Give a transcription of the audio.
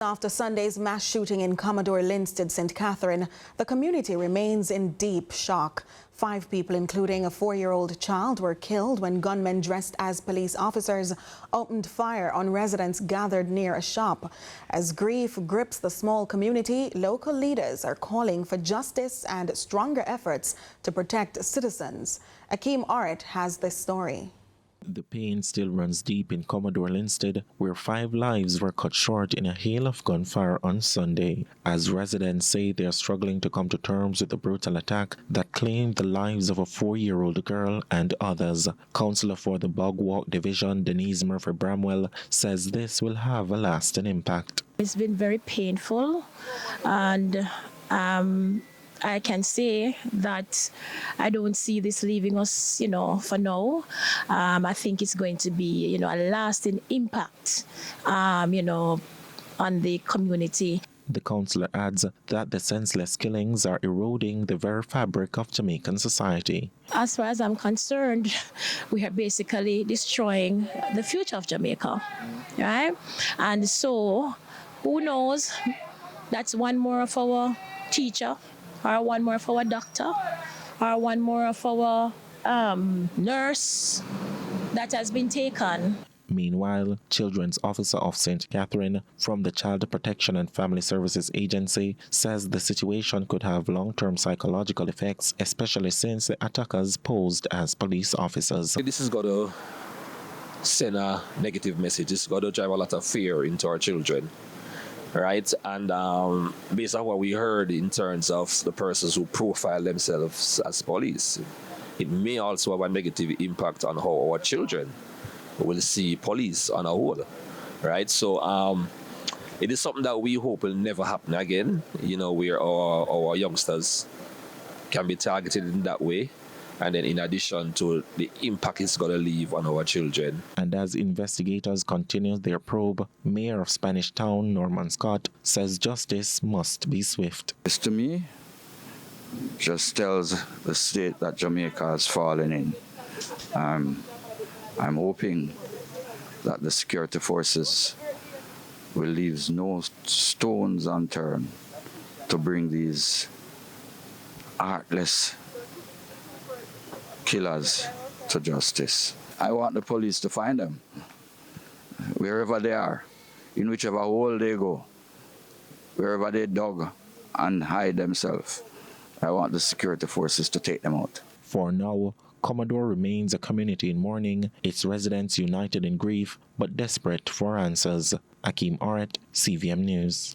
After Sunday's mass shooting in Commodore Linstead, St. Catherine, the community remains in deep shock. 5 people, including a 4-year-old child, were killed when gunmen dressed as police officers opened fire on residents gathered near a shop. As grief grips the small community, local leaders are calling for justice and stronger efforts to protect citizens. Akeem Aret has this story. The pain still runs deep in Commodore Linstead, where 5 lives were cut short in a hail of gunfire on Sunday. As residents say they are struggling to come to terms with the brutal attack that claimed the lives of a 4-year-old girl and others. Councillor for the Bogwalk Division, Denise Murphy-Bramwell, says this will have a lasting impact. It's been very painful, and I can say that I don't see this leaving us, for now. I think it's going to be, a lasting impact, on the community. The councillor adds that the senseless killings are eroding the very fabric of Jamaican society. As far as I'm concerned, we are basically destroying the future of Jamaica, right? And so, who knows, that's one more of our teacher, or one more of our doctor, or one more of our nurse that has been taken. Meanwhile, Children's Officer of St. Catherine from the Child Protection and Family Services Agency says the situation could have long-term psychological effects, especially since the attackers posed as police officers. This has got to send a negative message. It's got to drive a lot of fear into our children. Right, and based on what we heard in terms of the persons who profile themselves as police, it may also have a negative impact on how our children will see police on a whole. Right, so it is something that we hope will never happen again. Where our youngsters can be targeted in that way. And then in addition to the impact it's going to leave on our children. And as investigators continue their probe, Mayor of Spanish Town, Norman Scott, says justice must be swift. This to me just tells the state that Jamaica has fallen in. I'm hoping that the security forces will leave no stones unturned to bring these heartless killers to justice. I want the police to find them, wherever they are, in whichever hole they go, wherever they dug and hide themselves. I want the security forces to take them out. For now, Commodore remains a community in mourning, its residents united in grief, but desperate for answers. Akeem Aret, CVM News.